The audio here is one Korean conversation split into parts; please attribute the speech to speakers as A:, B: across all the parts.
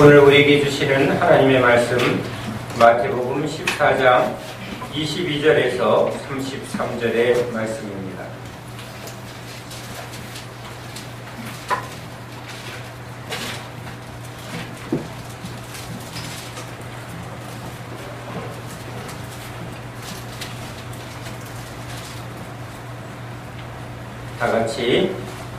A: 오늘 우리에게 주시는 하나님의 말씀 마태복음 14장 22절에서 33절의 말씀입니다. 다 같이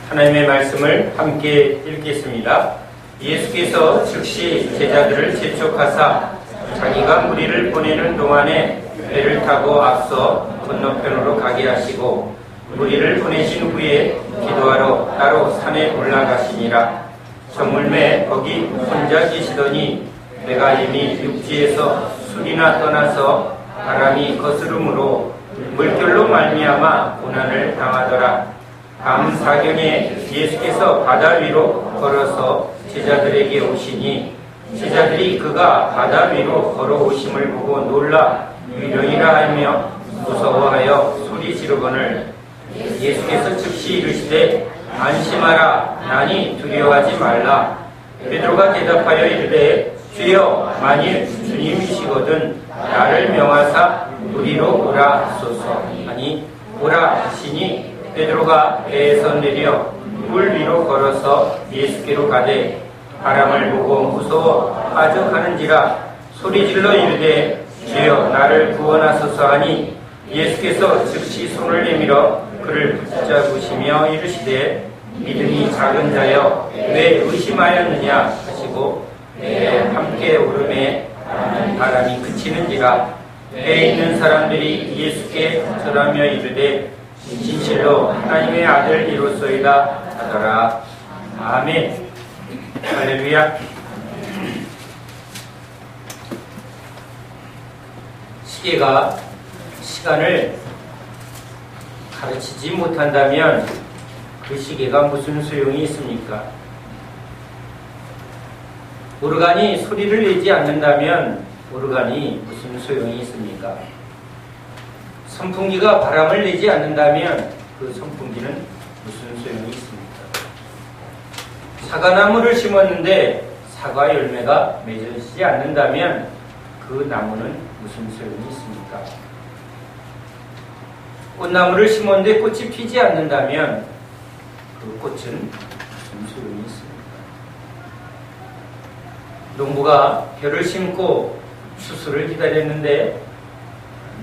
A: 하나님의 말씀을 함께 읽겠습니다. 예수께서 즉시 제자들을 재촉하사 자기가 무리를 보내는 동안에 배를 타고 앞서 건너편으로 가게 하시고 무리를 보내신 후에 기도하러 따로 산에 올라가시니라. 저물매 거기 혼자 계시더니 배가 이미 육지에서 술이나 떠나서 바람이 거스름으로 물결로 말미암아 고난을 당하더라. 밤 사경에 예수께서 바다 위로 걸어서 제자들에게 오시니 제자들이 그가 바다 위로 걸어오심을 보고 놀라 위로이라 하며 무서워하여 소리 지르거늘 예수께서 즉시 이르시되 안심하라 나니 두려워하지 말라. 베드로가 대답하여 이르되 주여 만일 주님이시거든 나를 명하사 우리로 오라 하소서 하니 오라 하시니 베드로가 배에서 내려 물 위로 걸어서 예수께로 가되 바람을 보고 무서워 빠져가는지라 소리질러 이르되 주여 나를 구원하소서 하니 예수께서 즉시 손을 내밀어 그를 붙잡으시며 이르시되 믿음이 작은 자여 왜 의심하였느냐 하시고 배에 함께 오르매 바람이 그치는지라. 배에 있는 사람들이 예수께 절하며 이르되 진실로 하나님의 아들이로소이다 하더라. 아멘. 할렐루야. 시계가 시간을 가르치지 못한다면 그 시계가 무슨 소용이 있습니까? 오르간이 소리를 내지 않는다면 오르간이 무슨 소용이 있습니까? 선풍기가 바람을 내지 않는다면 그 선풍기는 무슨 소용이 있습니까? 사과나무를 심었는데 사과 열매가 맺어지지 않는다면 그 나무는 무슨 소용이 있습니까? 꽃나무를 심었는데 꽃이 피지 않는다면 그 꽃은 무슨 소용이 있습니까? 농부가 벼를 심고 추수를 기다렸는데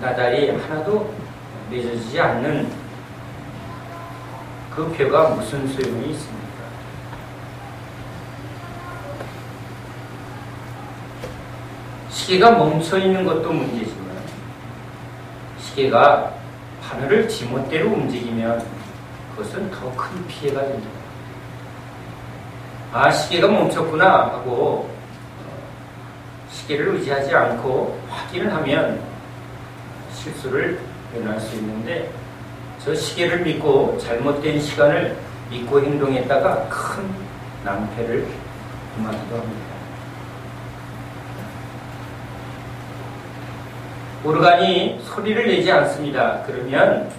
A: 나달이 하나도 맺어지지 않는 그 벼가 무슨 소용이 있습니까? 시계가 멈춰있는 것도 문제지만 시계가 바늘을 지멋대로 움직이면 그것은 더 큰 피해가 됩니다. 아, 시계가 멈췄구나 하고 시계를 의지하지 않고 확인을 하면 실수를 면할 수 있는데 저 시계를 믿고 잘못된 시간을 믿고 행동했다가 큰 낭패를 범하기도 합니다. 오르간이 소리를 내지 않습니다. 그러면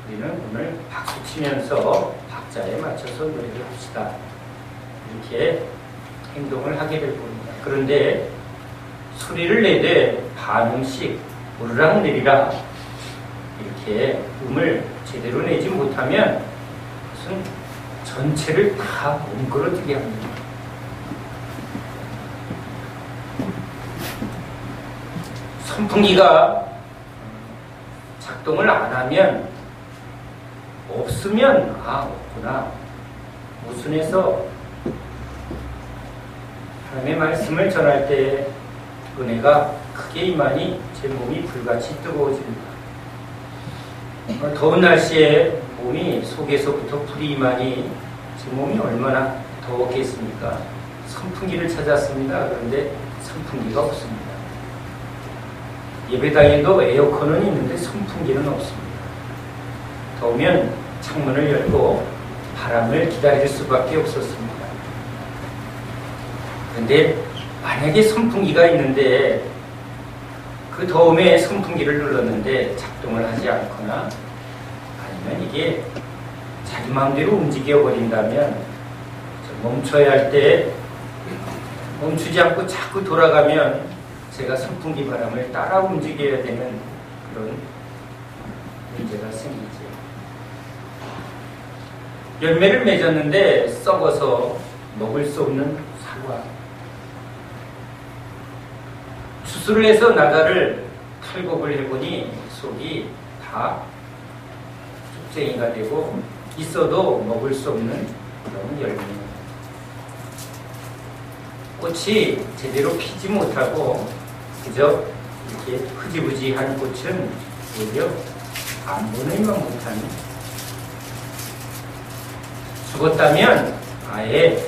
A: 우리는 오늘 박수 치면서 박자에 맞춰서 노래를 합시다. 이렇게 행동을 하게 될 겁니다. 그런데 소리를 내되 반음씩 오르락 내리락 이렇게 음을 제대로 내지 못하면 무슨 전체를 다 뭉그러뜨게 합니다. 선풍기가 작동을 안 하면 없으면 없구나. 모순해서 하나님의 말씀을 전할 때 은혜가 크게 임하니 제 몸이 불같이 뜨거워집니다. 더운 날씨에 몸이 속에서부터 불이 임하니 제 몸이 얼마나 더웠겠습니까? 선풍기를 찾았습니다. 그런데 선풍기가 없습니다. 예배당에도 에어컨은 있는데 선풍기는 없습니다. 더우면 창문을 열고 바람을 기다릴 수밖에 없었습니다. 그런데 만약에 선풍기가 있는데 그 더움에 선풍기를 눌렀는데 작동을 하지 않거나 아니면 이게 자기 마음대로 움직여 버린다면 멈춰야 할 때 멈추지 않고 자꾸 돌아가면 제가 선풍기 바람을 따라 움직여야 되는 그런 문제가 생기죠. 열매를 맺었는데 썩어서 먹을 수 없는 사과. 추수를 해서 나다를 탈곡을 해보니 속이 다 죽쟁이가 되고 있어도 먹을 수 없는 그런 열매. 꽃이 제대로 피지 못하고 그저 이렇게 흐지부지한 꽃은 오히려 안 보내만 못하는, 죽었다면 아예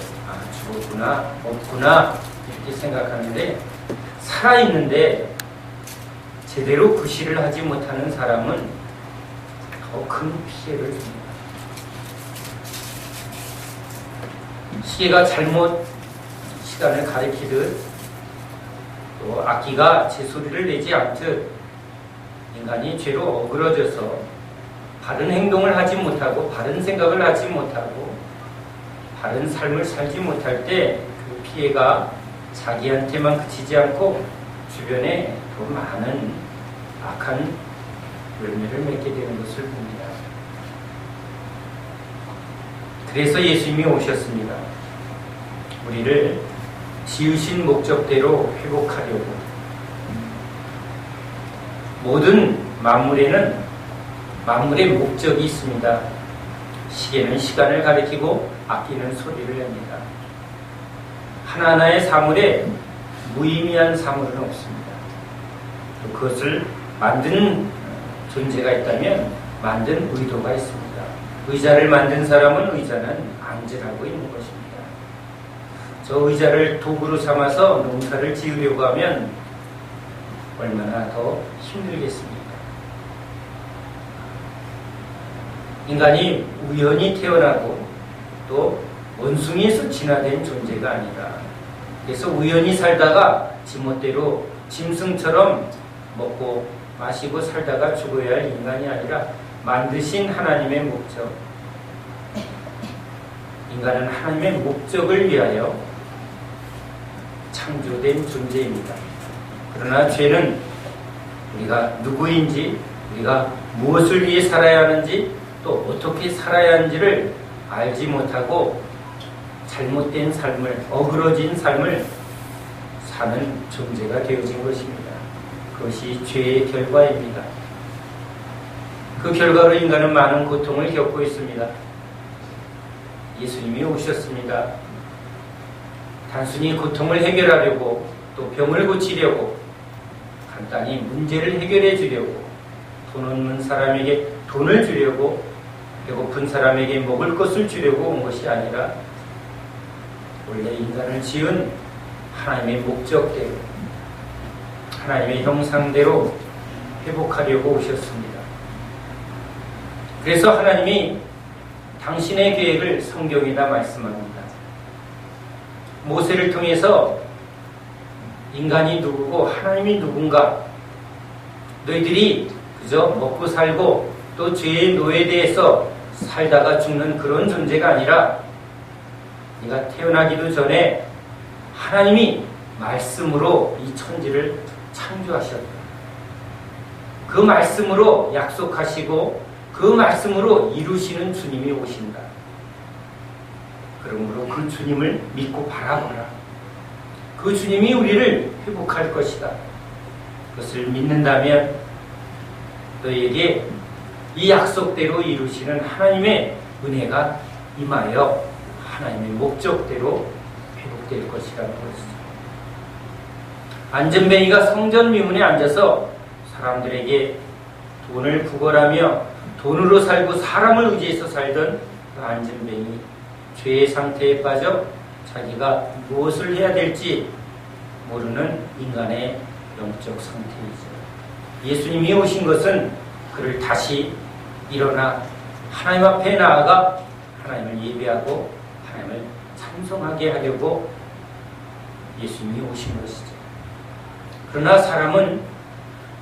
A: 죽었구나, 없구나 이렇게 생각하는데, 살아있는데 제대로 구실을 하지 못하는 사람은 더 큰 피해를 줍니다. 시계가 잘못 시간을 가리키듯, 또 악기가 제 소리를 내지 않듯 인간이 죄로 어그러져서 바른 행동을 하지 못하고 바른 생각을 하지 못하고 바른 삶을 살지 못할 때 그 피해가 자기한테만 그치지 않고 주변에 더 많은 악한 열매를 맺게 되는 것을 봅니다. 그래서 예수님이 오셨습니다. 우리를 지으신 목적대로 회복하려고. 모든 만물에는 만물의 목적이 있습니다. 시계는 시간을 가리키고 악기는 소리를 냅니다. 하나하나의 사물에 무의미한 사물은 없습니다. 그것을 만든 존재가 있다면 만든 의도가 있습니다. 의자를 만든 사람은 의자는 앉으라고 있는 것입니다. 저 의자를 도구로 삼아서 농사를 지으려고 하면 얼마나 더 힘들겠습니까? 인간이 우연히 태어나고 또 원숭이에서 진화된 존재가 아니라, 그래서 우연히 살다가 지멋대로 짐승처럼 먹고 마시고 살다가 죽어야 할 인간이 아니라 만드신 하나님의 목적, 인간은 하나님의 목적을 위하여 창조된 존재입니다. 그러나 죄는 우리가 누구인지, 우리가 무엇을 위해 살아야 하는지, 또 어떻게 살아야 하는지를 알지 못하고 잘못된 삶을, 어그러진 삶을 사는 존재가 되어진 것입니다. 그것이 죄의 결과입니다. 그 결과로 인간은 많은 고통을 겪고 있습니다. 예수님이 오셨습니다. 단순히 고통을 해결하려고, 또 병을 고치려고, 간단히 문제를 해결해 주려고, 돈 없는 사람에게 돈을 주려고, 배고픈 사람에게 먹을 것을 주려고 온 것이 아니라 원래 인간을 지은 하나님의 목적대로, 하나님의 형상대로 회복하려고 오셨습니다. 그래서 하나님이 당신의 계획을 성경에다 말씀합니다. 모세를 통해서 인간이 누구고 하나님이 누군가, 너희들이 그저 먹고 살고 또 죄의 노예대에서 살다가 죽는 그런 존재가 아니라, 네가 태어나기도 전에 하나님이 말씀으로 이 천지를 창조하셨다. 그 말씀으로 약속하시고 그 말씀으로 이루시는 주님이 오신다. 그러므로 그 주님을 믿고 바라보라. 그 주님이 우리를 회복할 것이다. 그것을 믿는다면 너에게 이 약속대로 이루시는 하나님의 은혜가 임하여 하나님의 목적대로 회복될 것이라는 것이죠. 안전뱅이가 성전 미문에 앉아서 사람들에게 돈을 구걸하며 돈으로 살고 사람을 의지해서 살던 그 안전뱅이, 죄의 상태에 빠져 자기가 무엇을 해야 될지 모르는 인간의 영적 상태이죠. 예수님이 오신 것은 그를 다시 일어나 하나님 앞에 나아가 하나님을 예배하고 하나님을 찬송하게 하려고 예수님이 오신 것이죠. 그러나 사람은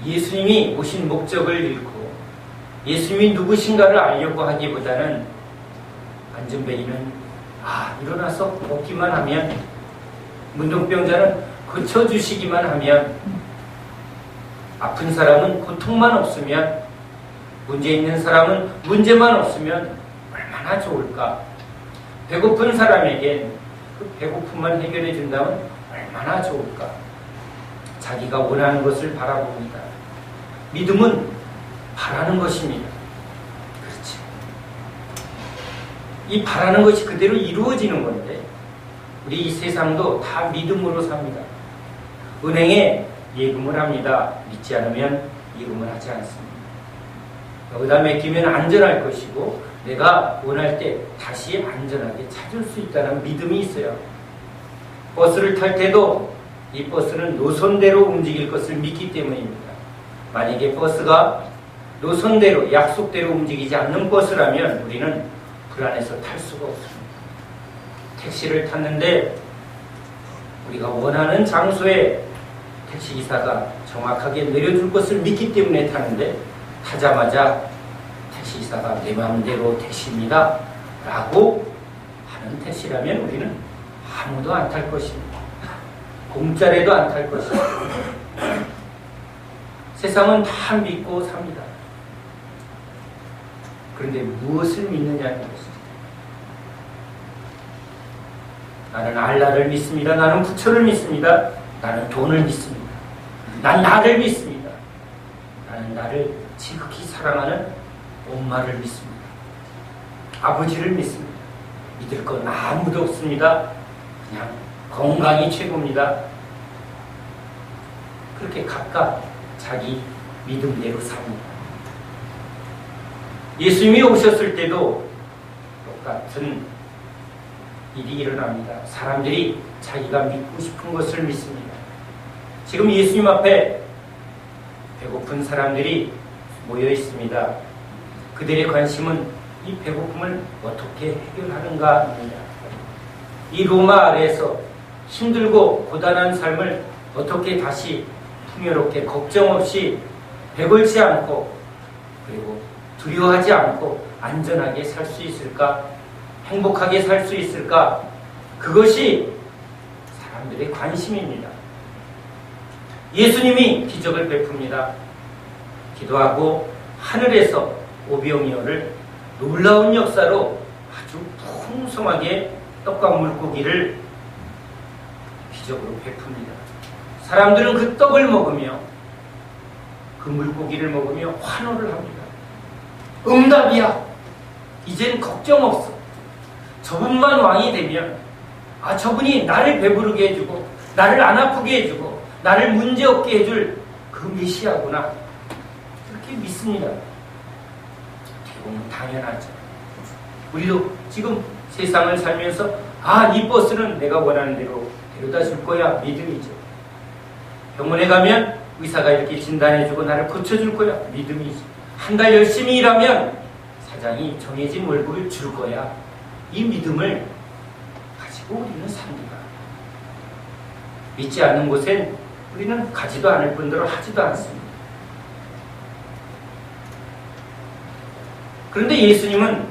A: 예수님이 오신 목적을 잃고 예수님이 누구신가를 알려고 하기보다는 안전뱅이는 일어나서 먹기만 하면 문둥병자는 고쳐주시기만 하면, 아픈 사람은 고통만 없으면, 문제 있는 사람은 문제만 없으면 얼마나 좋을까. 배고픈 사람에겐 그 배고픔만 해결해 준다면 얼마나 좋을까. 자기가 원하는 것을 바라봅니다. 믿음은 바라는 것입니다. 그렇지. 이 바라는 것이 그대로 이루어지는 건데, 우리 이 세상도 다 믿음으로 삽니다. 은행에 예금을 합니다. 믿지 않으면 예금을 하지 않습니다. 여기다 맡기면 안전할 것이고, 내가 원할 때 다시 안전하게 찾을 수 있다는 믿음이 있어요. 버스를 탈 때도 이 버스는 노선대로 움직일 것을 믿기 때문입니다. 만약에 버스가 노선대로, 약속대로 움직이지 않는 버스라면 우리는 불안해서 탈 수가 없습니다. 택시를 탔는데 우리가 원하는 장소에 택시기사가 정확하게 내려줄 것을 믿기 때문에 타는데, 타자마자 택시기사가 내 마음대로 택시입니다 라고 하는 택시라면 우리는 아무도 안 탈 것입니다. 공짜라도 안 탈 것입니다. 세상은 다 믿고 삽니다. 그런데 무엇을 믿느냐는 것입니다. 나는 알라를 믿습니다. 나는 부처를 믿습니다. 나는 돈을 믿습니다. 난 나를 믿습니다. 나는 나를 지극히 사랑하는 엄마를 믿습니다. 아버지를 믿습니다. 믿을 건 아무도 없습니다. 그냥 건강이 최고입니다. 그렇게 각각 자기 믿음대로 삽니다. 예수님이 오셨을 때도 똑같은 일이 일어납니다. 사람들이 자기가 믿고 싶은 것을 믿습니다. 지금 예수님 앞에 배고픈 사람들이 모여 있습니다. 그들의 관심은 이 배고픔을 어떻게 해결하는가입니다. 이 로마 아래에서 힘들고 고단한 삶을 어떻게 다시 풍요롭게 걱정 없이 배불지 않고, 그리고 두려워하지 않고 안전하게 살 수 있을까? 행복하게 살 수 있을까? 그것이 사람들의 관심입니다. 예수님이 기적을 베풉니다. 기도하고 하늘에서 오병이어를 놀라운 역사로 아주 풍성하게 떡과 물고기를 기적으로 베풉니다. 사람들은 그 떡을 먹으며 그 물고기를 먹으며 환호를 합니다. 응답이야. 이젠 걱정 없어. 저분만 왕이 되면, 저분이 나를 배부르게 해주고 나를 안 아프게 해주고 나를 문제없게 해줄 그 메시아구나. 그렇게 믿습니다. 대부분 당연하죠. 우리도 지금 세상을 살면서 이 버스는 내가 원하는 대로 데려다 줄 거야. 믿음이죠. 병원에 가면 의사가 이렇게 진단해주고 나를 고쳐줄 거야. 믿음이죠. 한 달 열심히 일하면 사장이 정해진 월급을 줄 거야. 이 믿음을 가지고 우리는 삽니다. 믿지 않는 곳엔 우리는 가지도 않을 뿐더러 하지도 않습니다. 그런데 예수님은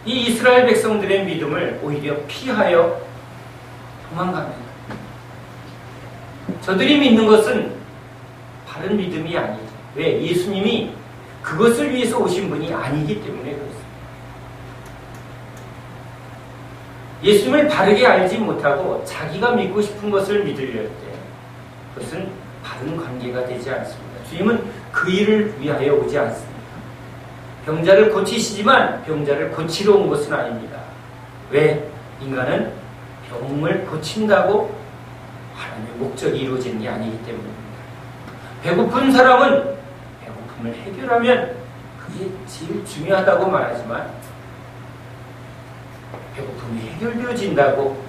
A: 이 이스라엘 백성들의 믿음을 오히려 피하여 도망갑니다. 저들이 믿는 것은 바른 믿음이 아니죠. 왜? 예수님이 그것을 위해서 오신 분이 아니기 때문에 그렇습니다. 예수님을 바르게 알지 못하고 자기가 믿고 싶은 것을 믿으려 할 때 그것은 바른 관계가 되지 않습니다. 주님은 그 일을 위하여 오지 않습니다. 병자를 고치시지만 병자를 고치러 온 것은 아닙니다. 왜? 인간은 병을 고친다고 하나님의 목적이 이루어지는 게 아니기 때문입니다. 배고픈 사람은 배고픔을 해결하면 그게 제일 중요하다고 말하지만, 배고픔이 해결되어진다고,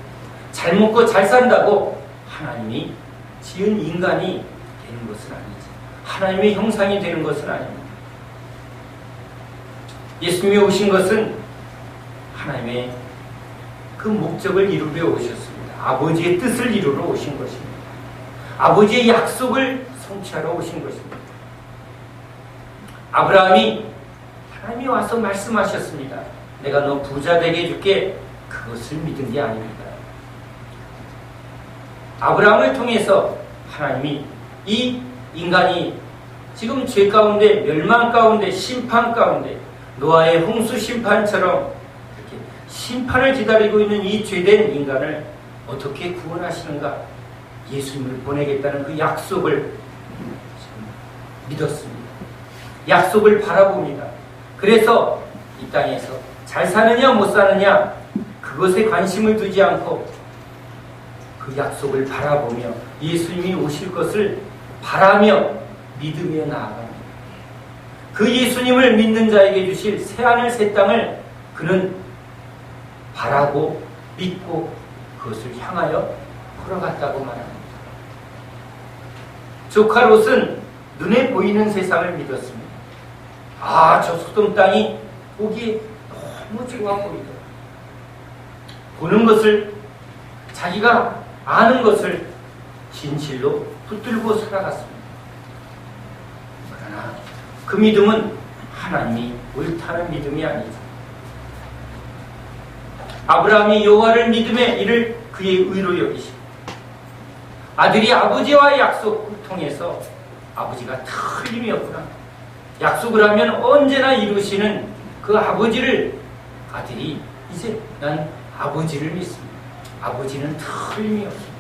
A: 잘 먹고 잘 산다고 하나님이 지은 인간이 되는 것은 아니지. 하나님의 형상이 되는 것은 아닙니다. 예수님이 오신 것은 하나님의 그 목적을 이루려 오셨습니다. 아버지의 뜻을 이루러 오신 것입니다. 아버지의 약속을 성취하러 오신 것입니다. 아브라함이 하나님이 와서 말씀하셨습니다. 내가 너 부자 되게 해줄게. 그것을 믿은 게 아닙니다. 아브라함을 통해서 하나님이 이 인간이 지금 죄 가운데, 멸망 가운데, 심판 가운데, 노아의 홍수 심판처럼 이렇게 심판을 기다리고 있는 이 죄된 인간을 어떻게 구원하시는가? 예수님을 보내겠다는 그 약속을 믿었습니다. 약속을 바라봅니다. 그래서 이 땅에서 잘 사느냐 못 사느냐 그것에 관심을 두지 않고 그 약속을 바라보며 예수님이 오실 것을 바라며 믿으며 나아갑니다. 그 예수님을 믿는 자에게 주실 새하늘 새 땅을 그는 바라고 믿고 그것을 향하여 걸어갔다고 말합니다. 조카 롯은 눈에 보이는 세상을 믿었습니다. 저 소돔 땅이 보기에 너무 좋아 보이더라. 보는 것을, 자기가 아는 것을 진실로 붙들고 살아갔습니다. 그러나 그 믿음은 하나님이 옳다는 믿음이 아니죠. 아브라함이 여호와를 믿음에 이를 그의 의로 여기시고 아들이 아버지와의 약속을 통해서 아버지가 틀림이 없구나. 약속을 하면 언제나 이루시는 그 아버지를 아들이 이제 난 아버지를 믿습니다. 아버지는 틀림이 없습니다.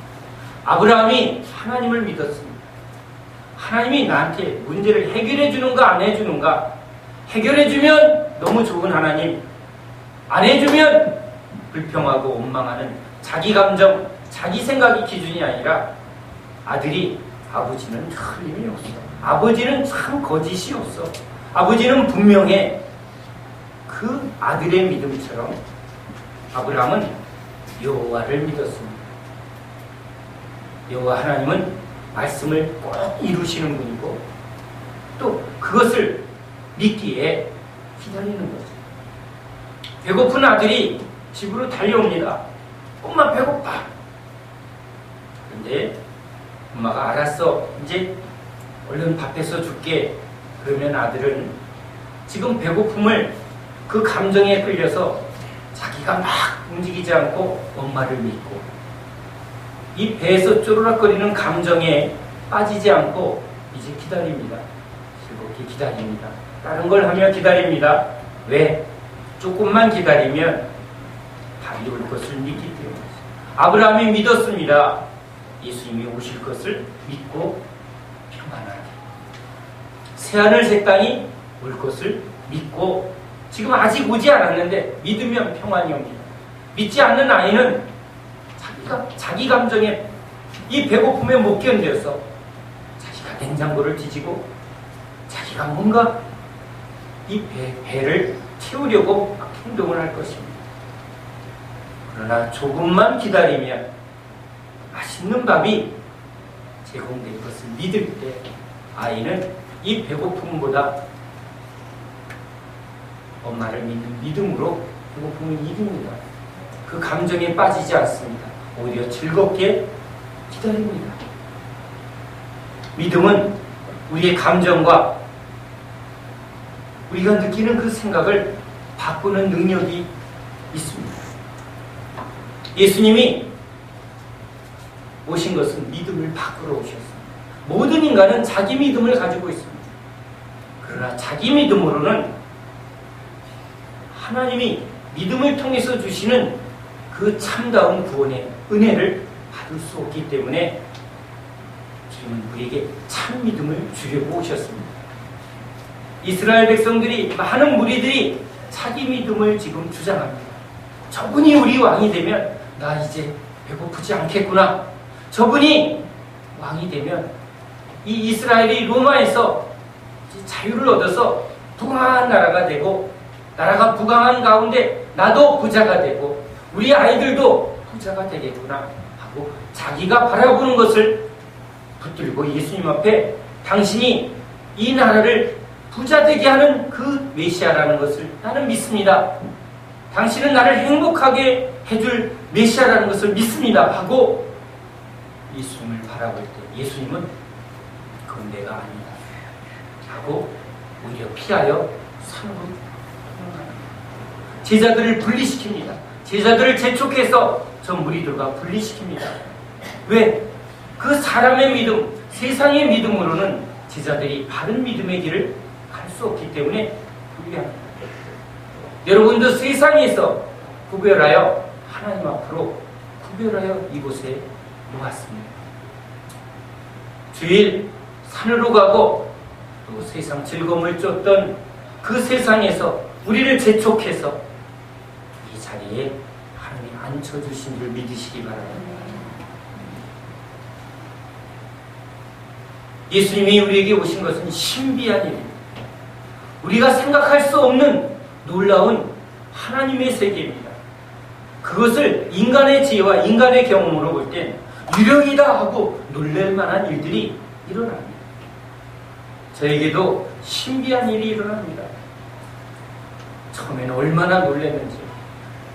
A: 아브라함이 하나님을 믿었습니다. 하나님이 나한테 문제를 해결해 주는가 안 해주는가, 해결해 주면 너무 좋은 하나님, 안 해주면 불평하고 원망하는 자기 감정, 자기 생각이 기준이 아니라 아들이 아버지는 틀림이 없어. 아버지는 참 거짓이 없어. 아버지는 분명해. 그 아들의 믿음처럼 아브라함은 여호와를 믿었습니다. 여호와 하나님은 말씀을 꼭 이루시는 분이고 또 그것을 믿기에 기다리는 거죠. 배고픈 아들이 집으로 달려옵니다. 엄마 배고파. 그런데 엄마가 알았어. 이제 얼른 밥해서 줄게. 그러면 아들은 지금 배고픔을 그 감정에 끌려서 자기가 막 움직이지 않고 엄마를 믿고 이 배에서 쪼르락거리는 감정에 빠지지 않고 이제 기다립니다. 즐겁게 기다립니다. 다른 걸 하며 기다립니다. 왜? 조금만 기다리면 답이 올 것을 믿기 때문이죠. 아브라함이 믿었습니다. 예수님이 오실 것을 믿고 평안하게 새하늘 새 땅이 올 것을 믿고 지금 아직 오지 않았는데 믿으면 평안이 옵니다. 믿지 않는 아이는 자기 감정에 이 배고픔에 못 견뎌서 자기가 냉장고를 뒤지고 자기가 뭔가 이 배를 채우려고 막 행동을 할 것입니다. 그러나 조금만 기다리면 맛있는 밥이 제공될 것을 믿을 때 아이는 이 배고픔보다 엄마를 믿는 믿음으로 배고픔을 이깁니다. 그 감정에 빠지지 않습니다. 오히려 즐겁게 기다립니다. 믿음은 우리의 감정과 우리가 느끼는 그 생각을 바꾸는 능력이 있습니다. 예수님이 오신 것은 믿음을 바꾸러 오셨습니다. 모든 인간은 자기 믿음을 가지고 있습니다. 그러나 자기 믿음으로는 하나님이 믿음을 통해서 주시는 그 참다운 구원의 은혜를 받을 수 없기 때문에 주님은 우리에게 참 믿음을 주려고 오셨습니다. 이스라엘 백성들이, 많은 무리들이 자기 믿음을 지금 주장합니다. 저분이 우리 왕이 되면 나 이제 배고프지 않겠구나. 저분이 왕이 되면 이 이스라엘이 로마에서 자유를 얻어서 부강한 나라가 되고 나라가 부강한 가운데 나도 부자가 되고 우리 아이들도 부자가 되겠구나 하고 자기가 바라보는 것을 붙들고 예수님 앞에 당신이 이 나라를 부자 되게 하는 그 메시아라는 것을 나는 믿습니다. 당신은 나를 행복하게 해줄 메시아라는 것을 믿습니다 하고 예수님을 바라볼 때 예수님은 그건 내가 아니다 하고 오히려 피하여 산으로 도망갑니다. 제자들을 분리시킵니다. 제자들을 재촉해서 저 무리들과 분리시킵니다. 왜? 그 사람의 믿음, 세상의 믿음으로는 제자들이 바른 믿음의 길을 갈 수 없기 때문에 불리합니다. 여러분도 세상에서 구별하여 하나님 앞으로 구별하여 이곳에 모았습니다. 주일 산으로 가고 또 세상 즐거움을 쫓던 그 세상에서 우리를 재촉해서 이 자리에 하나님이 앉혀주신 줄 믿으시기 바랍니다. 예수님이 우리에게 오신 것은 신비한 일입니다. 우리가 생각할 수 없는 놀라운 하나님의 세계입니다. 그것을 인간의 지혜와 인간의 경험으로 볼 땐 유령이다 하고 놀랄 만한 일들이 일어납니다. 저에게도 신비한 일이 일어납니다. 처음에는 얼마나 놀랐는지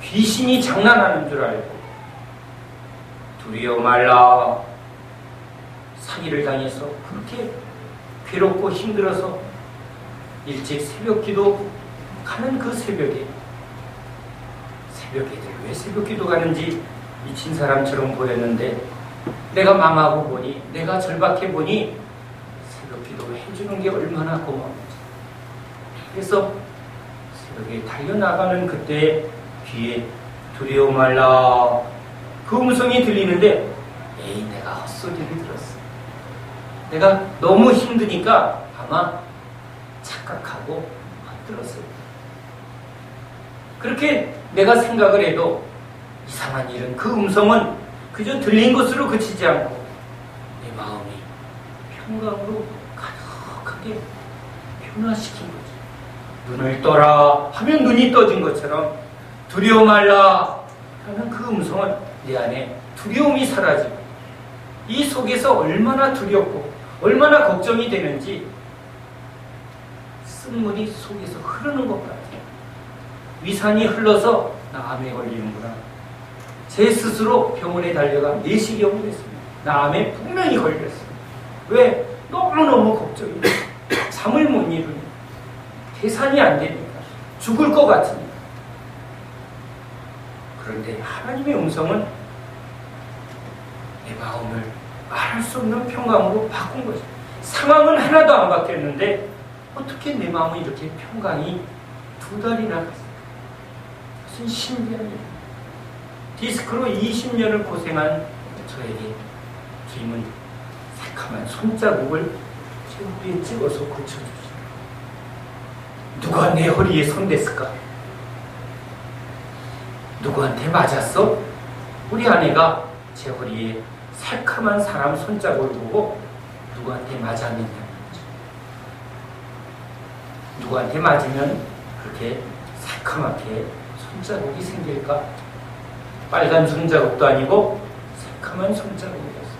A: 귀신이 장난하는 줄 알고 두려워 말라 사기를 당해서 그렇게 괴롭고 힘들어서 일찍 새벽기도 가는 그 새벽에 새벽 애들 왜 새벽기도 가는지 미친 사람처럼 보였는데 내가 망하고 보니 내가 절박해 보니 새벽기도 해주는 게 얼마나 고마운지 그래서 새벽에 달려나가는 그때 귀에 두려워 말라 그 음성이 들리는데 에이 내가 헛소리를 들었어. 내가 너무 힘드니까 아마 착각하고 헛들었어요. 그렇게 내가 생각을 해도 이상한 일은 그 음성은 그저 들린 것으로 그치지 않고 내 마음이 평강으로 가득하게 변화시킨 거죠. 눈을 떠라 하면 눈이 떠진 것처럼 두려워 말라 하는 그 음성은 내 안에 두려움이 사라지고 이 속에서 얼마나 두렵고 얼마나 걱정이 되는지 쓴물이 속에서 흐르는 것 같아요. 위산이 흘러서 나 암에 걸리는구나. 제 스스로 병원에 달려가 내시경을 했습니다. 나 암에 분명히 걸렸어요. 왜? 너무너무 걱정이 돼요. 잠을 못 이루니 계산이 안 되니까 죽을 것 같으니까. 그런데 하나님의 음성은 내 마음을 말할 수 없는 평강으로 바꾼 거죠. 상황은 하나도 안 바뀌었는데 어떻게 내 마음이 이렇게 평강이 2달이나 갔어요. 무슨 신기한 일. 디스크로 20년을 고생한 저에게 주님은 새카만 손자국을 제 허리에 찍어서 고쳐주시고 누가 내 허리에 손댔을까? 누구한테 맞았어? 우리 아내가 제 허리에 새카만 사람 손자국을 보고 누구한테 맞았느냐는 거죠. 누구한테 맞으면 그렇게 새카맣게 손자국이 생길까? 빨간 손자국도 아니고 새카만 손자국이었어요.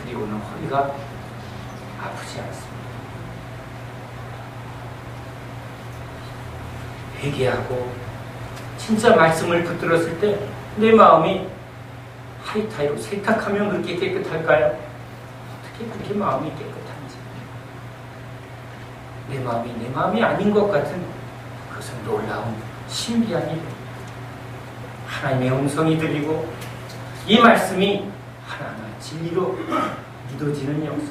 A: 그리고는 허리가 아프지 않습니다. 회개하고 진짜 말씀을 붙들었을 때 내 마음이 하이타이로 세탁하면 그렇게 깨끗할까요? 어떻게 그렇게 마음이 깨끗한지. 내 마음이 아닌 것 같은 그것은 놀라운 신비한 일입니다. 하나님의 음성이 들리고 이 말씀이 하나하나 진리로 믿어지는 역사.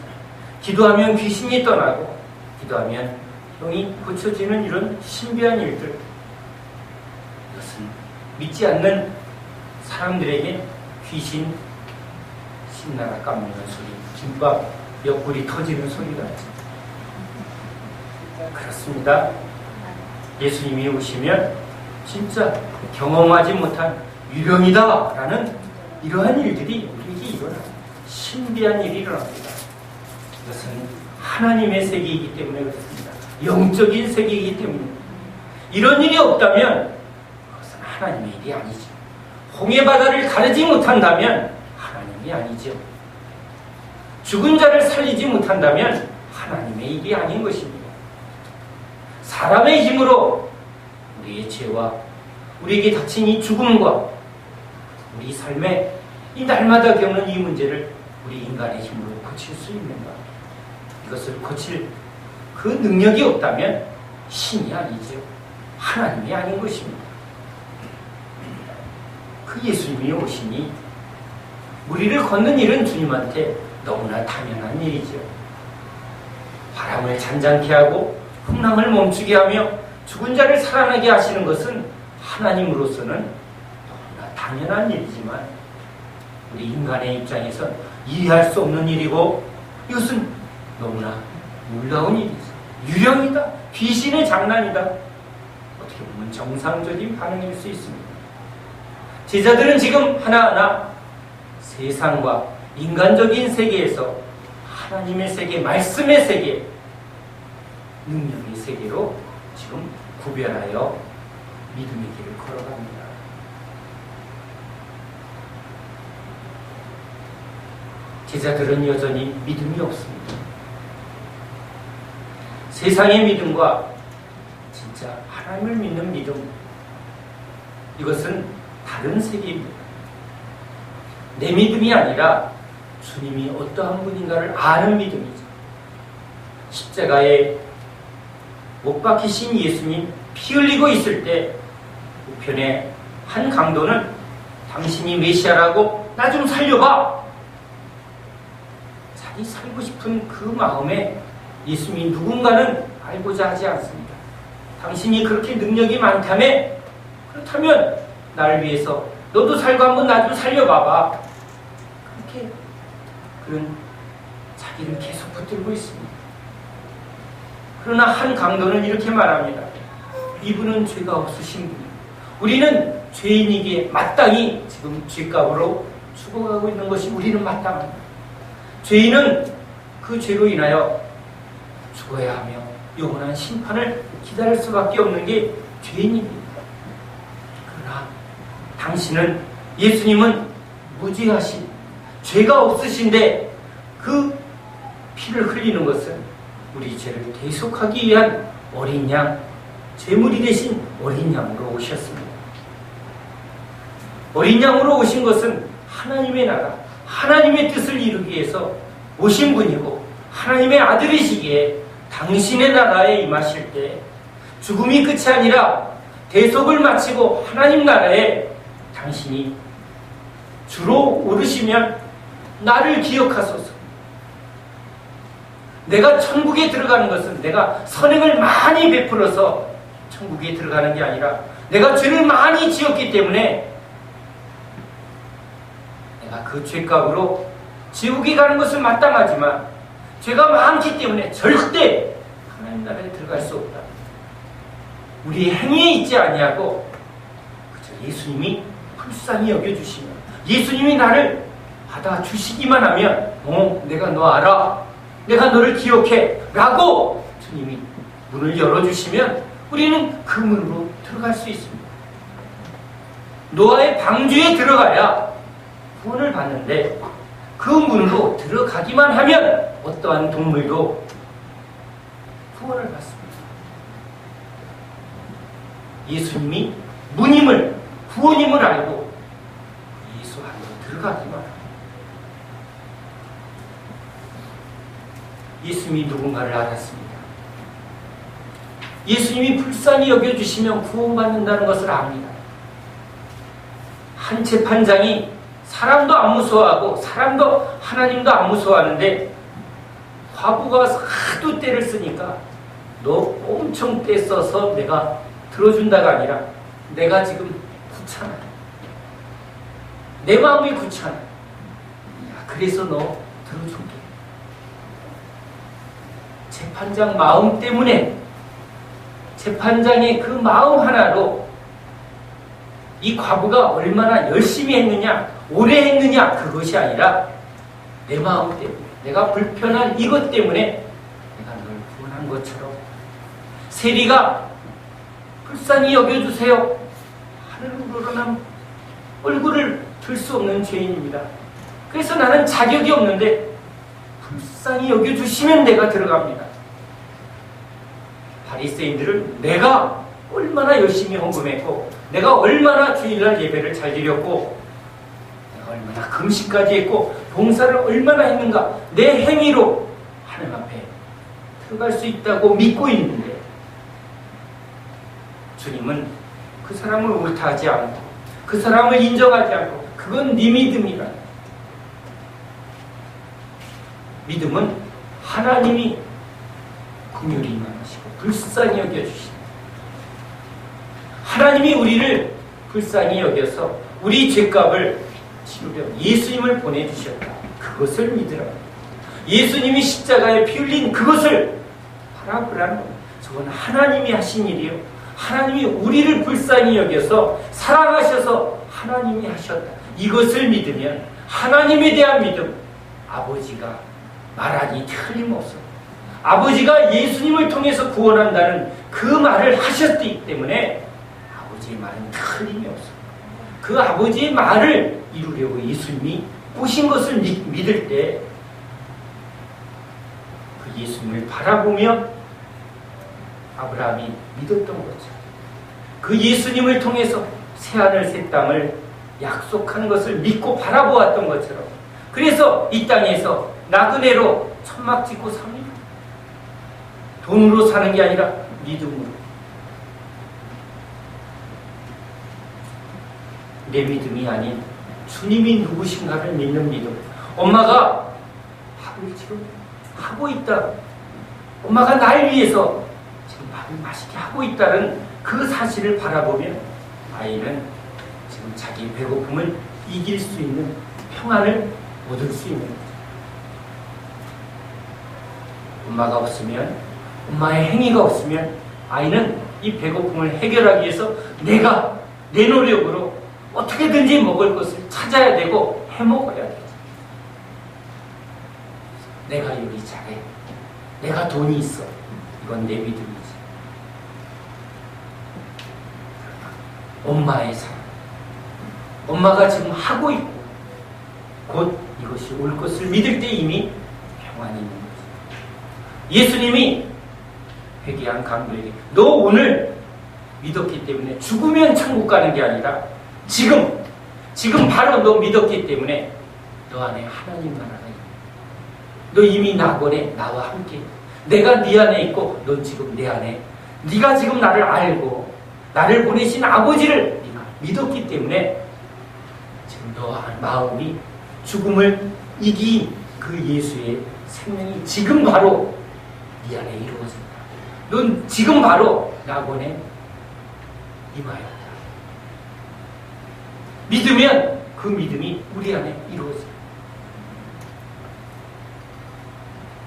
A: 기도하면 귀신이 떠나고 기도하면 병이 고쳐지는 이런 신비한 일들. 이것은 믿지 않는 사람들에게 귀신 신나라 깜는 소리, 김밥 옆구리 터지는 소리 같죠. 그렇습니다. 예수님이 오시면 진짜 경험하지 못한 유령이다 라는 이러한 일들이 우리에게 일어납니다. 신비한 일이 일어납니다. 이것은 하나님의 세계이기 때문에 그렇습니다. 영적인 세계이기 때문입니다. 이런 일이 없다면 그것은 하나님의 일이 아니죠. 홍해바다를 가르지 못한다면 하나님이 아니죠. 죽은 자를 살리지 못한다면 하나님의 일이 아닌 것입니다. 사람의 힘으로 우리의 죄와 우리에게 닥친 이 죽음과 우리 삶에 이 날마다 겪는 이 문제를 우리 인간의 힘으로 고칠 수 있는가? 이것을 고칠 그 능력이 없다면 신이 아니죠. 하나님이 아닌 것입니다. 그 예수님이 오시니 무리를 걷는 일은 주님한테 너무나 당연한 일이죠. 바람을 잔잔케 하고 풍랑을 멈추게 하며 죽은 자를 살아나게 하시는 것은 하나님으로서는 너무나 당연한 일이지만 우리 인간의 입장에선 이해할 수 없는 일이고 이것은 너무나 놀라운 일이죠. 유령이다. 귀신의 장난이다. 어떻게 보면 정상적인 반응일 수 있습니다. 제자들은 지금 하나하나 세상과 인간적인 세계에서 하나님의 세계, 말씀의 세계, 능력의 세계로 지금 구별하여 믿음의 길을 걸어갑니다. 제자들은 여전히 믿음이 없습니다. 세상의 믿음과 진짜 하나님을 믿는 믿음, 이것은 다른 세계입니다. 내 믿음이 아니라 주님이 어떠한 분인가를 아는 믿음이죠. 십자가에 못 박히신 예수님 피 흘리고 있을 때 우편에 한 강도는 당신이 메시아라고 나 좀 살려봐. 자기 살고 싶은 그 마음에 예수님이 누군가는 알고자 하지 않습니다. 당신이 그렇게 능력이 많다며 그렇다면 나를 위해서 너도 살고 한번 나 좀 살려봐봐. 그렇게 그런 자기를 계속 붙들고 있습니다. 그러나 한 강도는 이렇게 말합니다. 이분은 죄가 없으신 분입니다. 우리는 죄인이기에 마땅히 지금 죄값으로 죽어가고 있는 것이 우리는 마땅합니다. 죄인은 그 죄로 인하여 죽어야 하며 영원한 심판을 기다릴 수밖에 없는 게 죄인입니다. 그러나 당신은, 예수님은 무죄하신, 죄가 없으신데 그 피를 흘리는 것은 우리 죄를 대속하기 위한 어린 양, 제물이 되신 어린 양으로 오셨습니다. 어린 양으로 오신 것은 하나님의 나라, 하나님의 뜻을 이루기 위해서 오신 분이고, 하나님의 아들이시기에 당신의 나라에 임하실 때 죽음이 끝이 아니라 대속을 마치고 하나님 나라에 당신이 주로 오르시면 나를 기억하소서. 내가 천국에 들어가는 것은 내가 선행을 많이 베풀어서 천국에 들어가는 게 아니라 내가 죄를 많이 지었기 때문에 내가 그 죄값으로 지옥에 가는 것은 마땅하지만 죄가 많기 때문에 절대 하나님 나라에 들어갈 수 없다. 우리의 행위에 있지 아니하고 그저 예수님이 불쌍히 여겨주시면, 예수님이 나를 받아주시기만 하면 내가 너 알아, 내가 너를 기억해 라고 주님이 문을 열어주시면 우리는 그 문으로 들어갈 수 있습니다. 노아의 방주에 들어가야 구원을 받는데 그 문으로 들어가기만 하면 어떠한 동물도 구원을 받습니다. 예수님이 문임을, 구원임을 알고 예수 안으로 들어가기만 합니다. 예수님이 누군가를 알았습니다. 예수님이 불쌍히 여겨주시면 구원받는다는 것을 압니다. 한 재판장이 사람도 안 무서워하고 사람도 하나님도 안 무서워하는데 과부가 와서 하도 떼를 쓰니까 너 엄청 떼 써서 내가 들어준다가 아니라 내가 지금 귀찮아. 내 마음이 귀찮아. 그래서 너 들어줄게. 재판장 마음 때문에, 재판장의 그 마음 하나로 이 과부가 얼마나 열심히 했느냐, 오래 했느냐, 그것이 아니라 내 마음 때문에, 내가 불편한 이것 때문에 내가 널 구원한 것처럼 세리가 불쌍히 여겨주세요. 하늘로 우러난 얼굴을 들 수 없는 죄인입니다. 그래서 나는 자격이 없는데 불쌍히 여겨주시면 내가 들어갑니다. 바리새인들은 내가 얼마나 열심히 헌금했고, 내가 얼마나 주일날 예배를 잘 드렸고, 내가 얼마나 금식까지 했고, 봉사를 얼마나 했는가, 내 행위로 하나님 앞에 들어갈 수 있다고 믿고 있는데, 주님은 그 사람을 옳다하지 않고 그 사람을 인정하지 않고 그건 네 믿음이라, 믿음은 하나님이 긍휼히 임하시고 불쌍히 여겨주십니다. 하나님이 우리를 불쌍히 여겨서 우리 죄값을 치르려 예수님을 보내주셨다. 그것을 믿으라. 예수님이 십자가에 피 흘린 그것을 바라보라는 겁니다. 저건 하나님이 하신 일이요. 하나님이 우리를 불쌍히 여겨서 사랑하셔서 하나님이 하셨다. 이것을 믿으면 하나님에 대한 믿음, 아버지가 말하니 틀림없어. 아버지가 예수님을 통해서 구원한다는 그 말을 하셨기 때문에 아버지의 말은 틀림이 없어. 그 아버지의 말을 이루려고 예수님이 오신 것을 믿을 때 그 예수님을 바라보며 아브라함이 믿었던 거죠. 그 예수님을 통해서 새하늘 새 땅을 약속한 것을 믿고 바라보았던 것처럼, 그래서 이 땅에서 나그네로 천막 짓고 삽니다. 돈으로 사는 게 아니라 믿음으로. 내 믿음이 아닌 주님이 누구신가를 믿는 믿음. 엄마가 밥을 지금 하고 있다. 엄마가 날 위해서 지금 밥을 맛있게 하고 있다는 그 사실을 바라보면 아이는 지금 자기 배고픔을 이길 수 있는 평안을 얻을 수 있는 거죠. 엄마가 없으면, 엄마의 행위가 없으면 아이는 이 배고픔을 해결하기 위해서 내가 내 노력으로 어떻게든지 먹을 것을 찾아야 되고 해먹어야 되죠. 내가 요리 잘해. 내가 돈이 있어. 이건 내 믿음이지. 엄마의 사랑. 엄마가 지금 하고 있고 곧 이것이 올 것을 믿을 때 이미 평안이 있는 거죠. 예수님이 회개한 강도에게 너 오늘 믿었기 때문에 죽으면 천국 가는 게 아니라 지금 바로 너 믿었기 때문에 너 안에 하나님 나라가 있다. 너 이미 낙원에 나와 함께 내가 네 안에 있고 넌 지금 내 안에, 네가 지금 나를 알고 나를 보내신 아버지를 네가 믿었기 때문에 지금 너 마음이 죽음을 이긴 그 예수의 생명이 지금 바로 네 안에 이루어진다. 넌 지금 바로 낙원에 임하였다. 믿으면 그 믿음이 우리 안에 이루어집니다.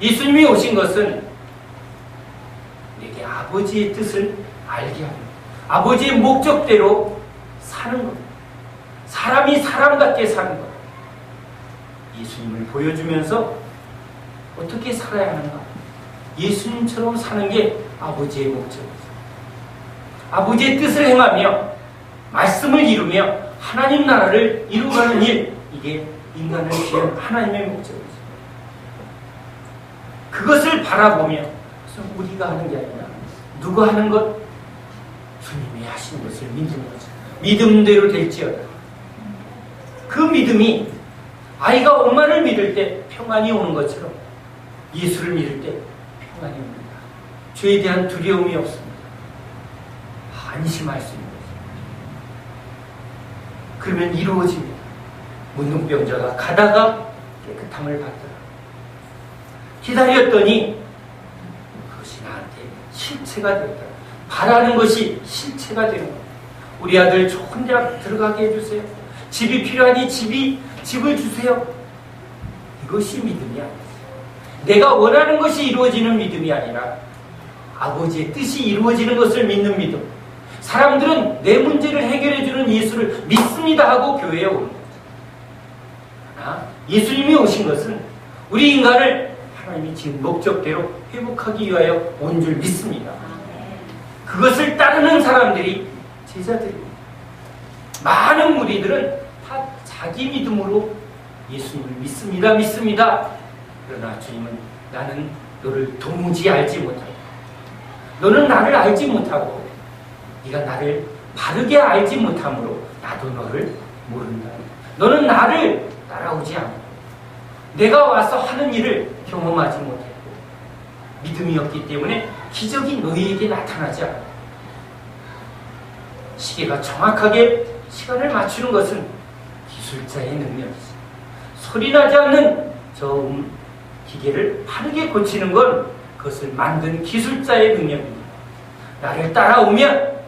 A: 예수님이 오신 것은 내게 아버지의 뜻을 알게 합니다. 아버지의 목적대로 사는 겁니다. 사람이 사람답게 사는 겁니다. 예수님을 보여주면서 어떻게 살아야 하는가? 예수님처럼 사는 게 아버지의 목적이죠. 아버지의 뜻을 행하며 말씀을 이루며 하나님 나라를 이루어가는 일, 이게 인간을 위한 하나님의 목적이죠. 그것을 바라보며 우리가 하는 게 아니라 누가 하는 것? 주님이 하신 것을 믿는 거죠. 믿음대로 될지어다. 그 믿음이 아이가 엄마를 믿을 때 평안이 오는 것처럼 예수를 믿을 때 평안이 옵니다. 죄에 대한 두려움이 없습니다. 안심할 수 있는 거죠. 그러면 이루어집니다. 문둥병자가 가다가 깨끗함을 받더라. 기다렸더니 그것이 나한테 실체가 되었다. 바라는 것이 실체가 되는 거예요. 우리 아들 좋은 대학 들어가게 해주세요. 집이 필요하니 집을 주세요. 이것이 믿음이 아니에요. 내가 원하는 것이 이루어지는 믿음이 아니라 아버지의 뜻이 이루어지는 것을 믿는 믿음. 사람들은 내 문제를 해결해주는 예수를 믿습니다 하고 교회에 오는 거죠. 그러나 예수님이 오신 것은 우리 인간을 하나님이 지은 목적대로 회복하기 위하여 온 줄 믿습니다. 그것을 따르는 사람들이 제자들입니다. 많은 무리들은 다 자기 믿음으로 예수님을 믿습니다. 그러나 주님은 나는 너를 도무지 알지 못하고, 너는 나를 알지 못하고, 네가 나를 바르게 알지 못하므로 나도 너를 모른다. 너는 나를 따라오지 않고 내가 와서 하는 일을 경험하지 못했고 믿음이 없기 때문에 기적이 너희에게 나타나지 않아. 시계가 정확하게 시간을 맞추는 것은 기술자의 능력이지. 소리나지 않는 저 기계를 빠르게 고치는 건 그것을 만든 기술자의 능력입니다. 나를 따라오면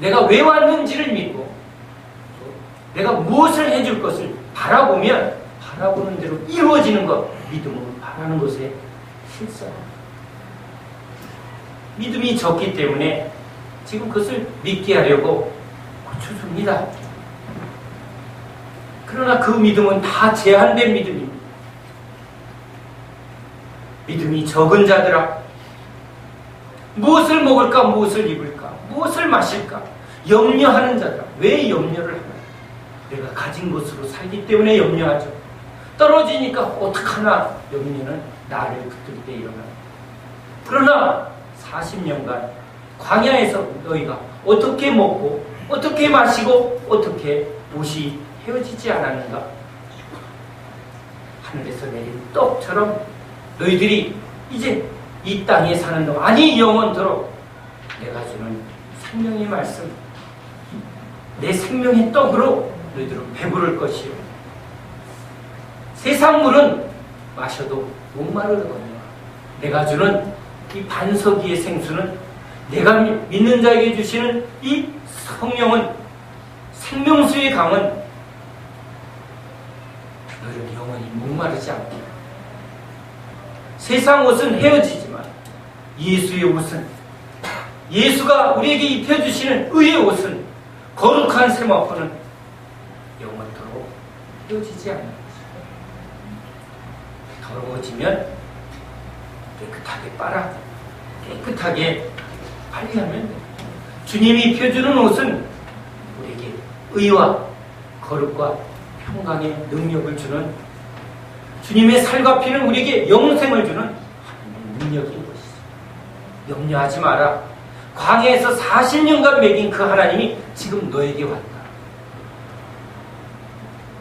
A: 내가 왜 왔는지를 믿고 내가 무엇을 해줄 것을 바라보면 바라보는 대로 이루어지는 것, 믿음으로 바라는 것에 실수합니다. 믿음이 적기 때문에 지금 그것을 믿게 하려고 고쳐줍니다. 그러나 그 믿음은 다 제한된 믿음입니다. 믿음이 적은 자들아, 무엇을 먹을까, 무엇을 입을까, 무엇을 마실까 염려하는 자들아. 왜 염려를 하나? 내가 가진 것으로 살기 때문에 염려하죠. 떨어지니까 어떡하나 염려는 나를 붙들 때 일어나. 그러나 40년간 광야에서 너희가 어떻게 먹고 어떻게 마시고 어떻게 옷이 헤어지지 않았는가? 하늘에서 내린 떡처럼 너희들이 이제 이 땅에 사는 동안, 아니 영원토록 내가 주는 생명의 말씀, 내 생명의 떡으로 너희들은 배부를 것이요 세상 물은 마셔도 목마르거든요. 내가 주는 이 반석 위의 생수는, 내가 믿는 자에게 주시는 이 성령은, 생명수의 강은 너희를 영원히 목마르지 않게. 세상 옷은 헤어지지만 예수의 옷은, 예수가 우리에게 입혀주시는 의의 옷은, 거룩한 세마포는 영원토록 헤어지지 않는 것이죠. 더러워지면 깨끗하게 빨아, 깨끗하게 관리하면 됩니다. 주님이 입혀주는 옷은 우리에게 의와 거룩과 평강의 능력을 주는, 주님의 살과 피는 우리에게 영생을 주는 하나님의 능력인 것이죠. 염려하지 마라. 광야에서 40년간 먹인 그 하나님이 지금 너에게 왔다.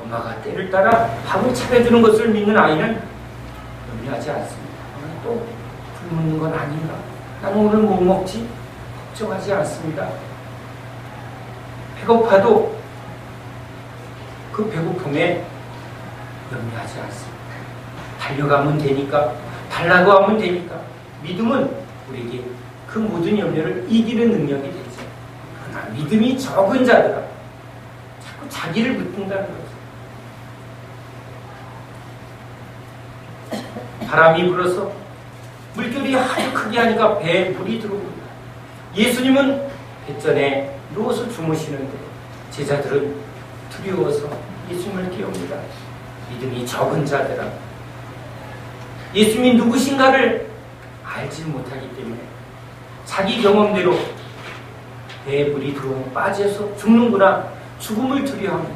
A: 엄마가 때를 따라 밥을 차려주는 것을 믿는 아이는 염려하지 않습니다. 오늘 또 굶는 건 아닌가? 나는 오늘 못 먹지? 걱정하지 않습니다. 배고파도 그 배고픔에 염려하지 않습니다. 달려가면 되니까, 달라고 하면 되니까. 믿음은 우리에게 그 모든 염려를 이기는 능력이 되죠. 그러나 믿음이 적은 자들아 자꾸 자기를 붙든다는 거죠. 바람이 불어서 물결이 아주 크게 하니까 배에 물이 들어옵니다. 예수님은 뱃전에 누워서 주무시는데 제자들은 두려워서 예수님을 깨웁니다. 믿음이 적은 자들아, 예수님이 누구신가를 알지 못하기 때문에 자기 경험대로 배에 물이 들어오면 빠져서 죽는구나, 죽음을 두려워합니다.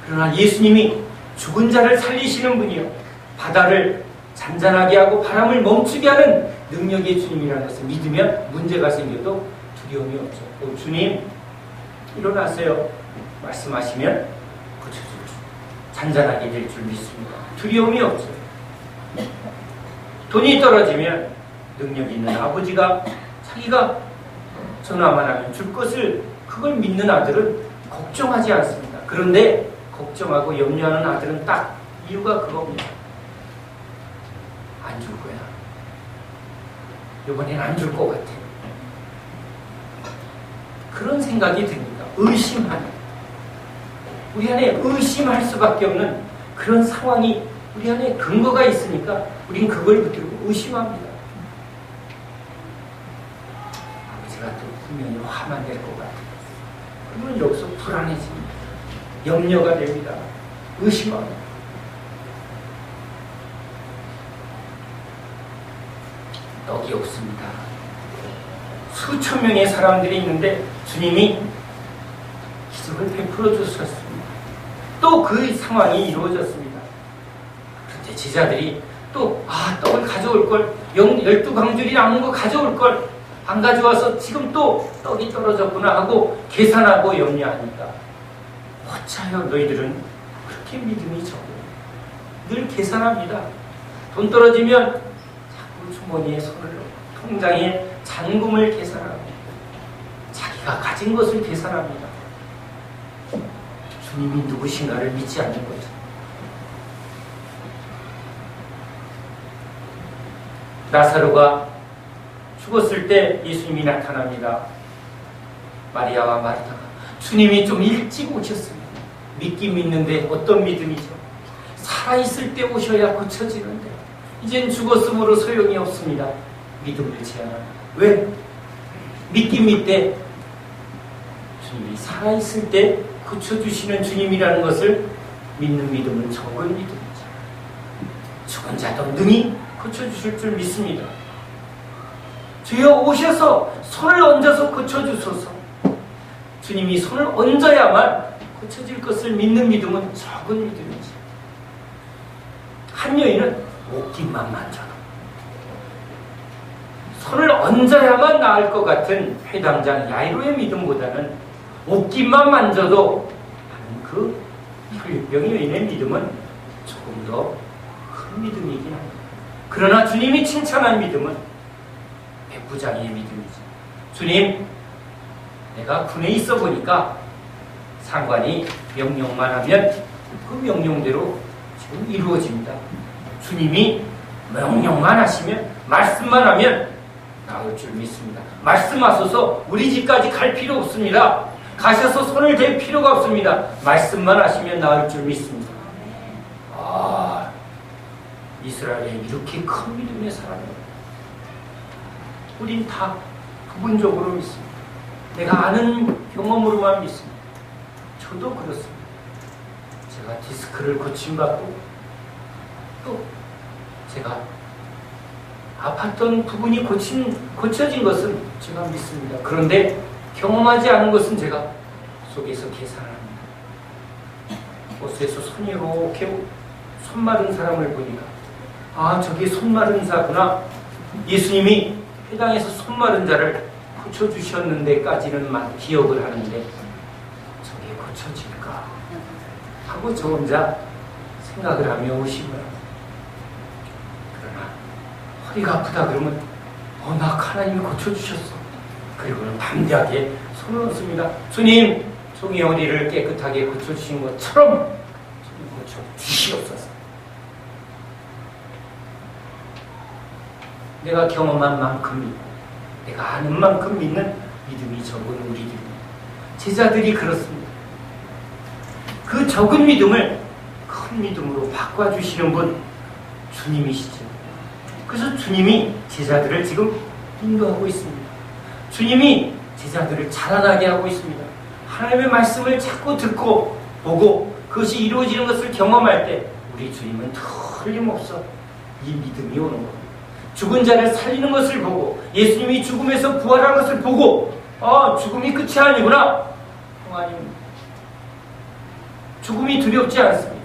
A: 그러나 예수님이 죽은 자를 살리시는 분이요, 바다를 잔잔하게 하고 바람을 멈추게 하는 능력의 주님이라는 것을 믿으면 문제가 생겨도 두려움이 없죠. 주님 일어나세요 말씀하시면 고쳐줄 줄, 잔잔하게 될 줄 믿습니다. 두려움이 없죠. 돈이 떨어지면 능력 있는 아버지가 자기가 전화만 하면 줄 것을, 그걸 믿는 아들은 걱정하지 않습니다. 그런데 걱정하고 염려하는 아들은 딱 이유가 그겁니다. 안 줄 거야. 이번엔 안 줄 것 같아. 그런 생각이 듭니다. 의심하는, 우리 안에 의심할 수밖에 없는 그런 상황이 우리 안에 근거가 있으니까 우린 그걸 붙들고 의심합니다. 아버지가 또 분명히 화만 낼 것 같아요. 그러면 여기서 불안해집니다. 염려가 됩니다. 의심합니다. 떡이 없습니다. 수천 명의 사람들이 있는데 주님이 기적을 베풀어 주셨습니다. 또 그 상황이 이루어졌습니다. 그런데 제자들이 또 떡을 가져올 걸, 12광줄이 남은 거 가져올 걸 안 가져와서 지금 또 떡이 떨어졌구나 하고 계산하고 염려하니까, 어차요 너희들은 그렇게 믿음이 적어요. 늘 계산합니다. 돈 떨어지면 자꾸 주머니에 손을 넣고 통장에 잔금을 계산합니다. 자기가 가진 것을 계산합니다. 주님이 누구신가를 믿지 않는 거죠. 나사로가 죽었을 때 예수님이 나타납니다. 마리아와 마르타가 주님이 좀 일찍 오셨습니다. 믿긴 믿는데 어떤 믿음이죠? 살아있을 때 오셔야 고쳐지는데 이젠 죽었으므로 소용이 없습니다. 믿음을 제한합니다. 왜? 믿긴 믿되 주님이 살아있을 때 고쳐주시는 주님이라는 것을 믿는 믿음은 적은 믿음이죠. 죽은 자도 능히 고쳐주실 줄 믿습니다. 주여 오셔서 손을 얹어서 고쳐주소서. 주님이 손을 얹어야만 고쳐질 것을 믿는 믿음은 적은 믿음이지. 한 여인은 옷깃만 만져도 손을 얹어야만 나을 것 같은 회당장 야이로의 믿음보다는 옷깃만 만져도 하는 그 혈병 여인의 믿음은 조금 더 큰 믿음이긴 합니다. 그러나 주님이 칭찬한 믿음은 백부장의 믿음이죠. 주님, 내가 군에 있어 보니까 상관이 명령만 하면 그 명령대로 지금 이루어집니다. 주님이 명령만 하시면, 말씀만 하면 나올 줄 믿습니다. 말씀하셔서 우리 집까지 갈 필요 없습니다. 가셔서 손을 댈 필요가 없습니다. 말씀만 하시면 나올 줄 믿습니다. 이스라엘에 이렇게 큰 믿음의 사람이에요. 우린 다 부분적으로 믿습니다. 내가 아는 경험으로만 믿습니다. 저도 그렇습니다. 제가 디스크를 고침받고 또 제가 아팠던 부분이 고쳐진 것은 제가 믿습니다. 그런데 경험하지 않은 것은 제가 속에서 계산합니다. 버스에서 손이 이렇게 손 마른 사람을 보니까 저게 손 마른 자구나. 예수님이 회당에서 손 마른 자를 고쳐주셨는데까지는 기억을 하는데 저게 고쳐질까 하고 저 혼자 생각을 하며 오시고요. 그러나 허리가 아프다 그러면 나 하나님이 고쳐주셨어. 그리고는 담대하게 손을 얹습니다. 주님, 종의 허리를 깨끗하게 고쳐주신 것처럼 주님 고쳐주시옵소서. 내가 경험한 만큼 믿고 내가 아는 만큼 믿는 믿음이 적은 우리들입니다. 제자들이 그렇습니다. 그 적은 믿음을 큰 믿음으로 바꿔주시는 분 주님이시죠. 그래서 주님이 제자들을 지금 인도하고 있습니다. 주님이 제자들을 자라나게 하고 있습니다. 하나님의 말씀을 자꾸 듣고 보고 그것이 이루어지는 것을 경험할 때 우리 주님은 틀림없어 이 믿음이 오는 겁니다. 죽은 자를 살리는 것을 보고 예수님이 죽음에서 부활한 것을 보고 죽음이 끝이 아니구나. 아닙니다. 죽음이 두렵지 않습니다.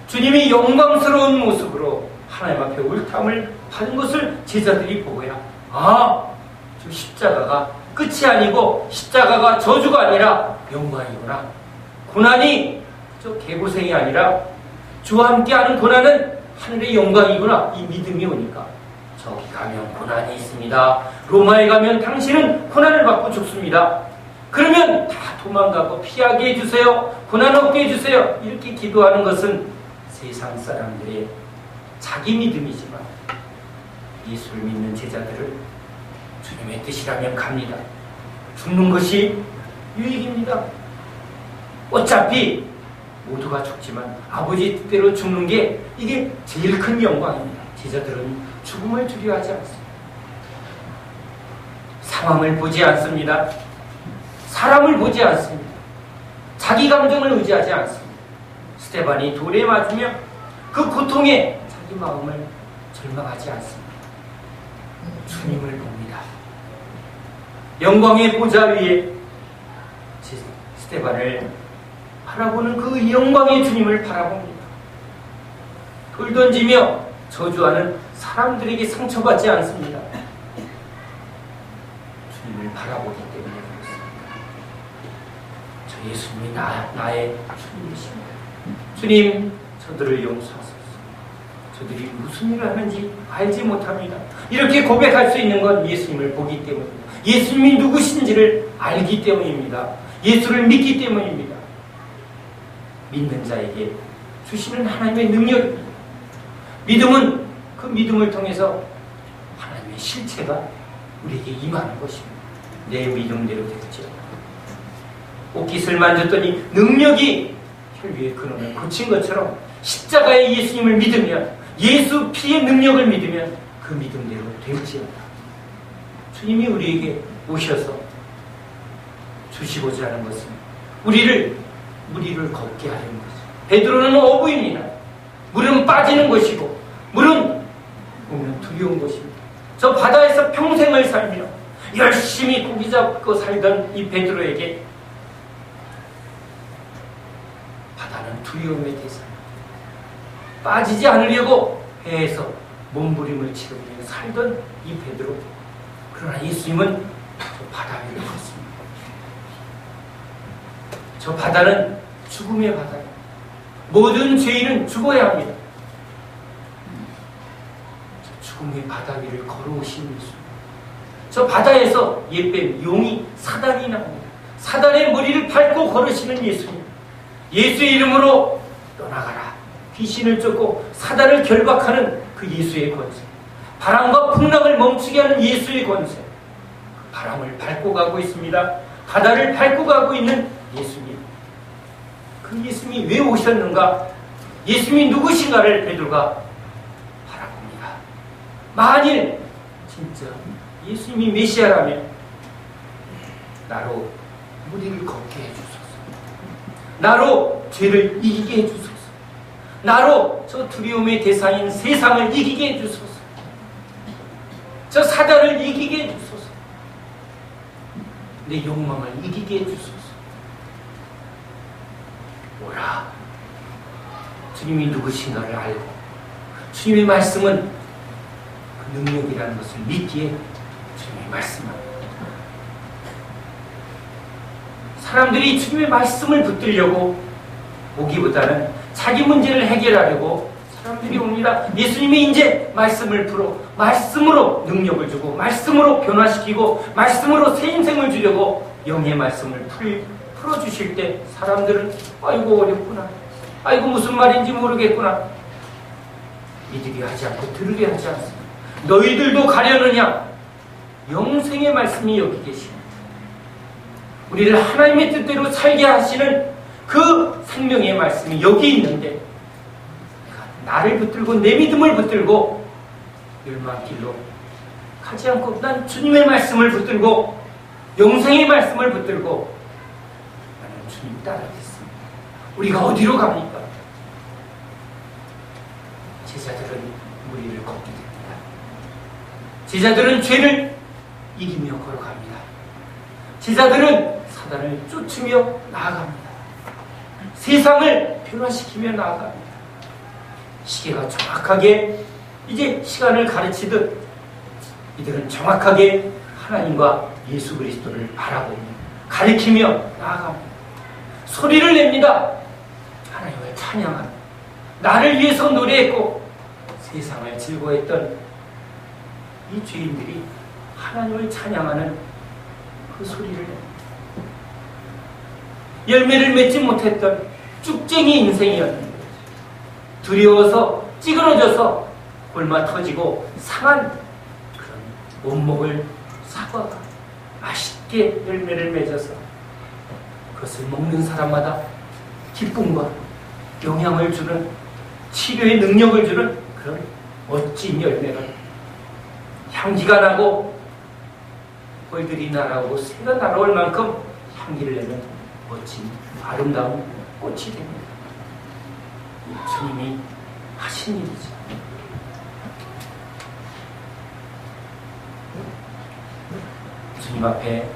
A: 주님이 영광스러운 모습으로 하나님 앞에 울탐을 받은 것을 제자들이 보고야 저 십자가가 끝이 아니고 십자가가 저주가 아니라 영광이구나. 고난이 저 개고생이 아니라 주와 함께하는 고난은 하늘의 영광이구나. 이 믿음이 오니까 저기 가면 고난이 있습니다. 로마에 가면 당신은 고난을 받고 죽습니다. 그러면 다 도망가고 피하게 해주세요. 고난 없게 해주세요. 이렇게 기도하는 것은 세상 사람들의 자기 믿음이지만 예수를 믿는 제자들을 주님의 뜻이라면 갑니다. 죽는 것이 유익입니다. 어차피 모두가 죽지만 아버지 뜻대로 죽는 게 이게 제일 큰 영광입니다. 제자들은 죽음을 두려워하지 않습니다. 상황을 보지 않습니다. 사람을 보지 않습니다. 자기 감정을 의지하지 않습니다. 스데반이 돌에 맞으며 그 고통에 자기 마음을 절망하지 않습니다. 주님을 봅니다. 영광의 보좌 위에 스데반을 바라보는 그 영광의 주님을 바라봅니다. 돌 던지며 저주하는 사람들에게 상처받지 않습니다. 주님을 바라보기 때문에 그렇습니다. 저 예수님이 나의 주님이십니다. 주님, 저들을 용서하소서. 저들이 무슨 일을 하는지 알지 못합니다. 이렇게 고백할 수 있는 건 예수님을 보기 때문입니다. 예수님이 누구신지를 알기 때문입니다. 예수를 믿기 때문입니다. 믿는 자에게 주시는 하나님의 능력입니다. 믿음은 그 믿음을 통해서 예수님의 실체가 우리에게 임하는 것입니다. 내 믿음대로 되겠죠. 옷깃을 만졌더니 능력이 혈류의 근원을 고친 것처럼 십자가의 예수님을 믿으면, 예수 피의 능력을 믿으면 그 믿음대로 될지어다. 주님이 우리에게 오셔서 주시고자 하는 것은 무리를 걷게 하려는 것이죠. 베드로는 어부입니다. 물은 빠지는 것이고 물은 보면 두려운 것입니다. 저 바다에서 평생을 살며 열심히 고기 잡고 살던 이 베드로에게 바다는 두려움의 대상. 빠지지 않으려고 배에서 몸부림을 치르며 살던 이 베드로. 그러나 예수님은 저 바다 위를 걷습니다. 저 바다는 죽음의 바다입니다. 모든 죄인은 죽어야 합니다. 저 죽음의 바다 위를 걸어오신 예수. 저 바다에서 옛뱀 용이 사단이 나옵니다. 사단의 머리를 밟고 걸으시는 예수님. 예수의 이름으로 떠나가라. 귀신을 쫓고 사단을 결박하는 그 예수의 권세. 바람과 풍랑을 멈추게 하는 예수의 권세. 그 바람을 밟고 가고 있습니다. 바다를 밟고 가고 있는 예수님. 그 예수님이 왜 오셨는가? 예수님이 누구신가를 베드로가 바라봅니다. 만일 진짜 예수님이 메시아라면 나로 무리를 걷게 해주소서. 나로 죄를 이기게 해주소서. 나로 저 두려움의 대상인 세상을 이기게 해주소서. 저 사단을 이기게 해주소서. 내 욕망을 이기게 해주소서. 오라. 주님이 누구신가를 알고 주님의 말씀은 그 능력이라는 것을 믿기에 주님의 말씀합니다. 사람들이 주님의 말씀을 붙들려고 오기보다는 자기 문제를 해결하려고 사람들이 옵니다. 예수님이 이제 말씀을 풀어 말씀으로 능력을 주고 말씀으로 변화시키고 말씀으로 새 인생을 주려고 영의 말씀을 풀어주실 때 사람들은 아이고 어렵구나. 아이고 무슨 말인지 모르겠구나. 이들이 하지 않고 들으게 하지 않습니다. 너희들도 가려느냐? 영생의 말씀이 여기 계십니다. 우리를 하나님의 뜻대로 살게 하시는 그 생명의 말씀이 여기 있는데 나를 붙들고 내 믿음을 붙들고 멸망길로 가지 않고 난 주님의 말씀을 붙들고 영생의 말씀을 붙들고 나는 주님 따라겠습니다. 우리가 어디로 갑니까? 제자들은 무리를 걷게 됩니다. 제자들은 죄를 이기며 걸어갑니다. 제자들은 사단을 쫓으며 나아갑니다. 세상을 변화시키며 나아갑니다. 시계가 정확하게 이제 시간을 가르치듯 이들은 정확하게 하나님과 예수 그리스도를 바라보며 가리키며 나아갑니다. 소리를 냅니다. 하나님을 찬양합니다. 나를 위해서 노래했고 세상을 즐거워했던 이 죄인들이 하나님을 찬양하는 그 소리를 냅니다. 열매를 맺지 못했던 쭉쟁이 인생이었는데 두려워서 찌그러져서 골마 터지고 상한 그런 원목을 사과가 맛있게 열매를 맺어서 그것을 먹는 사람마다 기쁨과 영향을 주는 치료의 능력을 주는 그런 멋진 열매를 향기가 나고 벌들이 날아오고 새가 날아올 만큼 향기를 내는 멋진 아름다운 꽃이 됩니다. 주님이 하신 일이죠. 주님 앞에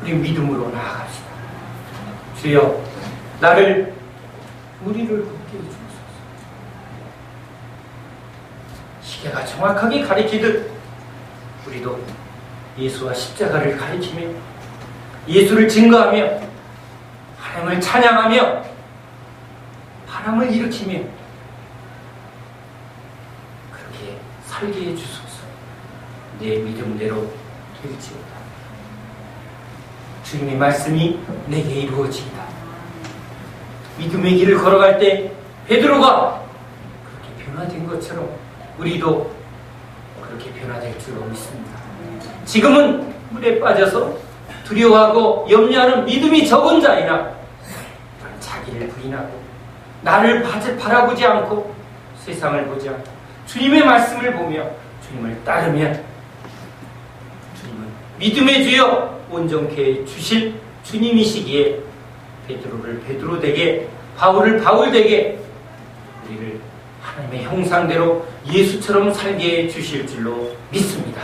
A: 우리 믿음으로 나아갑시다. 주여 나를 무리를 걷게 해주소서. 시계가 정확하게 가리키듯 우리도 예수와 십자가를 가리키며 예수를 증거하며 하나님을 찬양하며 바람을 일으키며 그렇게 살게 해주소서. 내 믿음대로 될지어다. 주님의 말씀이 내게 이루어지이다. 믿음의 길을 걸어갈 때 베드로가 그렇게 변화된 것처럼 우리도 그렇게 변화될 줄로 믿습니다. 지금은 물에 빠져서 두려워하고 염려하는 믿음이 적은 자이나 자기를 부인하고 나를 바라보지 않고 세상을 보지 않고 주님의 말씀을 보며 주님을 따르면 주님은 믿음의 주여 온전케 주실 주님이시기에 베드로를 베드로 되게 바울을 바울 되게 우리를 하나님의 형상대로 예수처럼 살게 해 주실 줄로 믿습니다.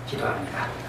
A: 기도합니다.